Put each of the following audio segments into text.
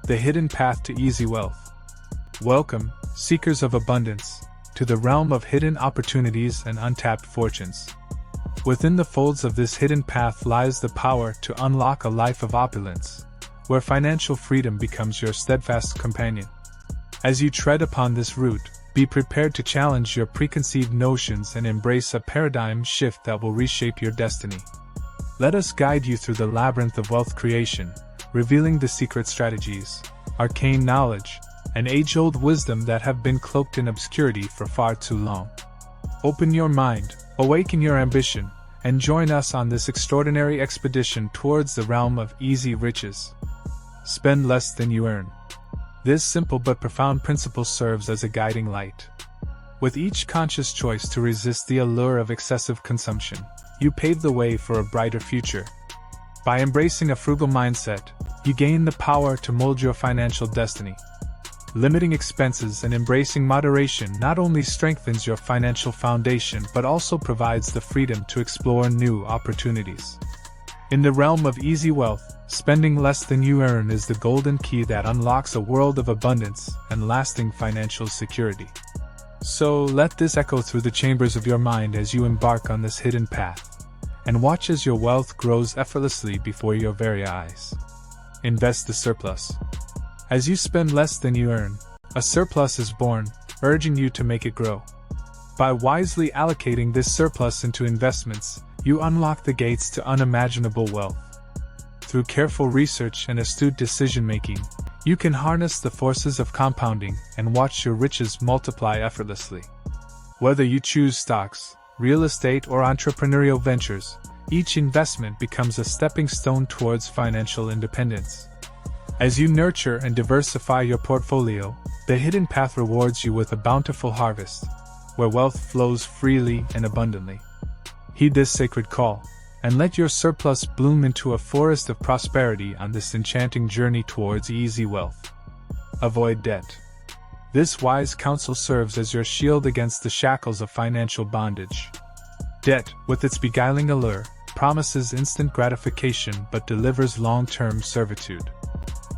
the hidden path to easy wealth. Welcome, seekers of abundance, to the realm of hidden opportunities and untapped fortunes. Within the folds of this hidden path lies the power to unlock a life of opulence, where financial freedom becomes your steadfast companion. As you tread upon this route, be prepared to challenge your preconceived notions and embrace a paradigm shift that will reshape your destiny. Let us guide you through the labyrinth of wealth creation, revealing the secret strategies, arcane knowledge, and age-old wisdom that have been cloaked in obscurity for far too long. Open your mind, awaken your ambition, and join us on this extraordinary expedition towards the realm of easy riches. Spend less than you earn. This simple but profound principle serves as a guiding light. With each conscious choice to resist the allure of excessive consumption, you pave the way for a brighter future. By embracing a frugal mindset, you gain the power to mold your financial destiny. Limiting expenses and embracing moderation not only strengthens your financial foundation but also provides the freedom to explore new opportunities. In the realm of easy wealth, spending less than you earn is the golden key that unlocks a world of abundance and lasting financial security. So let this echo through the chambers of your mind as you embark on this hidden path, and watch as your wealth grows effortlessly before your very eyes. Invest the surplus. As you spend less than you earn, a surplus is born, urging you to make it grow. By wisely allocating this surplus into investments, you unlock the gates to unimaginable wealth. Through careful research and astute decision-making, you can harness the forces of compounding and watch your riches multiply effortlessly. Whether you choose stocks, real estate, or entrepreneurial ventures, each investment becomes a stepping stone towards financial independence. As you nurture and diversify your portfolio, the hidden path rewards you with a bountiful harvest, where wealth flows freely and abundantly. Heed this sacred call, and let your surplus bloom into a forest of prosperity on this enchanting journey towards easy wealth. Avoid debt. This wise counsel serves as your shield against the shackles of financial bondage. Debt, with its beguiling allure, promises instant gratification but delivers long-term servitude.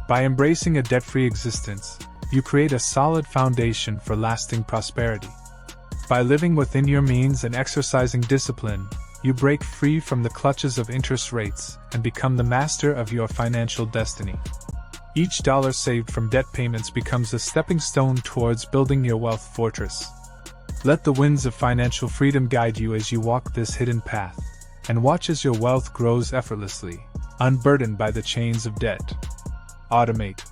By embracing a debt-free existence, you create a solid foundation for lasting prosperity. By living within your means and exercising discipline, you break free from the clutches of interest rates and become the master of your financial destiny. Each dollar saved from debt payments becomes a stepping stone towards building your wealth fortress. Let the winds of financial freedom guide you as you walk this hidden path, and watch as your wealth grows effortlessly, unburdened by the chains of debt. Automate.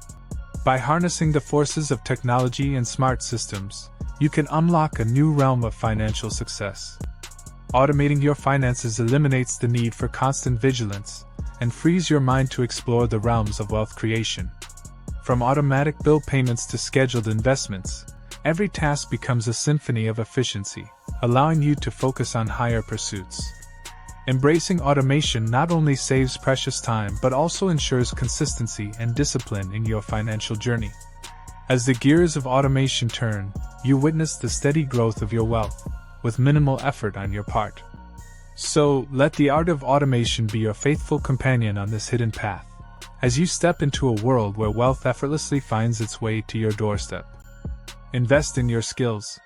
By harnessing the forces of technology and smart systems, you can unlock a new realm of financial success. Automating your finances eliminates the need for constant vigilance and frees your mind to explore the realms of wealth creation. From automatic bill payments to scheduled investments, every task becomes a symphony of efficiency, allowing you to focus on higher pursuits. Embracing automation not only saves precious time but also ensures consistency and discipline in your financial journey. As the gears of automation turn, you witness the steady growth of your wealth, with minimal effort on your part. So, let the art of automation be your faithful companion on this hidden path, as you step into a world where wealth effortlessly finds its way to your doorstep. Invest in your skills.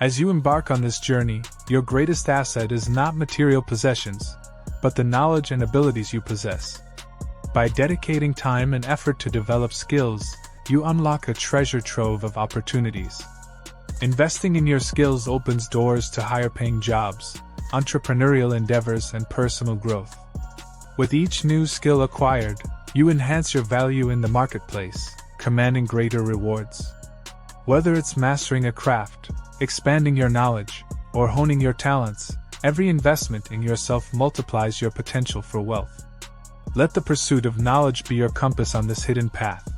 As you embark on this journey, your greatest asset is not material possessions, but the knowledge and abilities you possess. By dedicating time and effort to develop skills, you unlock a treasure trove of opportunities. Investing in your skills opens doors to higher-paying jobs, entrepreneurial endeavors, and personal growth. With each new skill acquired, you enhance your value in the marketplace, commanding greater rewards. Whether it's mastering a craft, expanding your knowledge, or honing your talents, every investment in yourself multiplies your potential for wealth. Let the pursuit of knowledge be your compass on this hidden path,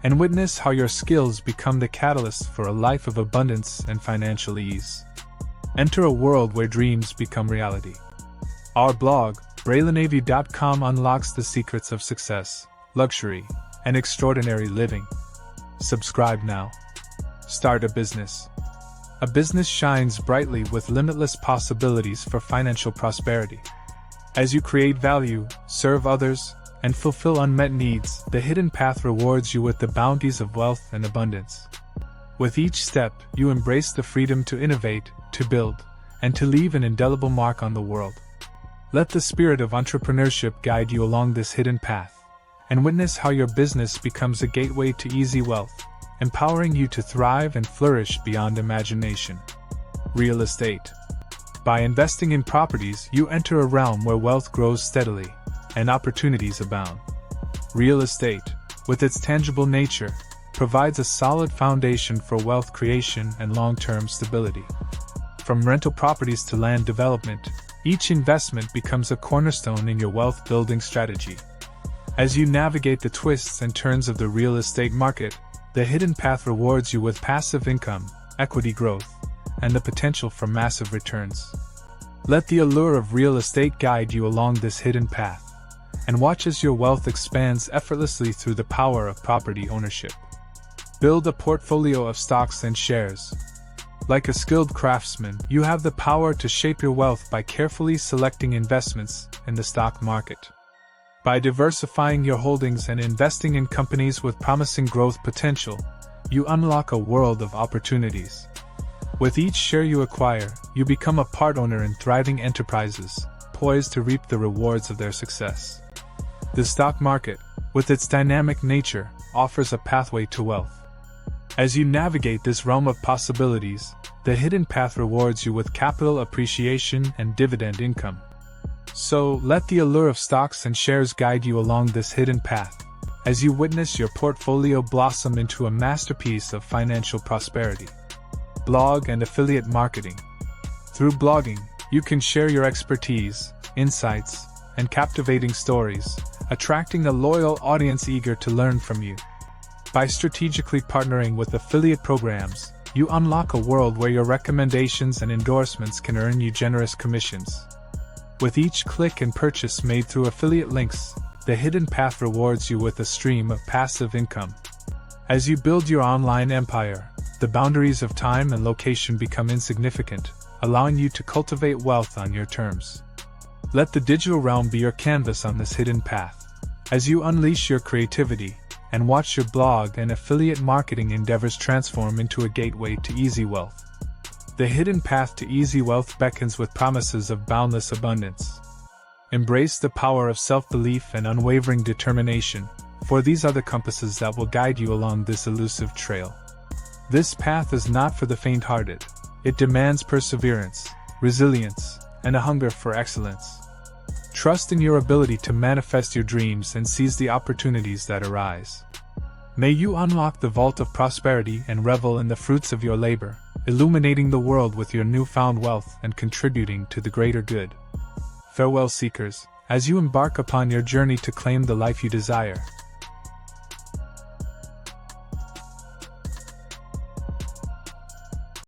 and witness how your skills become the catalyst for a life of abundance and financial ease. Enter a world where dreams become reality. Our blog, BraylenAV.com, unlocks the secrets of success, luxury, and extraordinary living. Subscribe now. Start a business. A business shines brightly with limitless possibilities for financial prosperity. As you create value, serve others, and fulfill unmet needs, the hidden path rewards you with the bounties of wealth and abundance. With each step, you embrace the freedom to innovate, to build, and to leave an indelible mark on the world. Let the spirit of entrepreneurship guide you along this hidden path, and witness how your business becomes a gateway to easy wealth, empowering you to thrive and flourish beyond imagination. Real estate. By investing in properties, you enter a realm where wealth grows steadily, and opportunities abound. Real estate, with its tangible nature, provides a solid foundation for wealth creation and long-term stability. From rental properties to land development, each investment becomes a cornerstone in your wealth-building strategy. As you navigate the twists and turns of the real estate market, the hidden path rewards you with passive income, equity growth, and the potential for massive returns. Let the allure of real estate guide you along this hidden path, and watch as your wealth expands effortlessly through the power of property ownership. Build a portfolio of stocks and shares. Like a skilled craftsman, you have the power to shape your wealth by carefully selecting investments in the stock market. By diversifying your holdings and investing in companies with promising growth potential, you unlock a world of opportunities. With each share you acquire, you become a part owner in thriving enterprises, poised to reap the rewards of their success. The stock market, with its dynamic nature, offers a pathway to wealth. As you navigate this realm of possibilities, the hidden path rewards you with capital appreciation and dividend income. So, let the allure of stocks and shares guide you along this hidden path, as you witness your portfolio blossom into a masterpiece of financial prosperity. Blog and affiliate marketing. Through blogging, you can share your expertise, insights, and captivating stories, attracting a loyal audience eager to learn from you. By strategically partnering with affiliate programs, you unlock a world where your recommendations and endorsements can earn you generous commissions. With each click and purchase made through affiliate links, the hidden path rewards you with a stream of passive income. As you build your online empire, the boundaries of time and location become insignificant, allowing you to cultivate wealth on your terms. Let the digital realm be your canvas on this hidden path, as you unleash your creativity and watch your blog and affiliate marketing endeavors transform into a gateway to easy wealth. The hidden path to easy wealth beckons with promises of boundless abundance. Embrace the power of self-belief and unwavering determination, for these are the compasses that will guide you along this elusive trail. This path is not for the faint-hearted. It demands perseverance, resilience, and a hunger for excellence. Trust in your ability to manifest your dreams and seize the opportunities that arise. May you unlock the vault of prosperity and revel in the fruits of your labor, illuminating the world with your newfound wealth and contributing to the greater good. Farewell, seekers, as you embark upon your journey to claim the life you desire.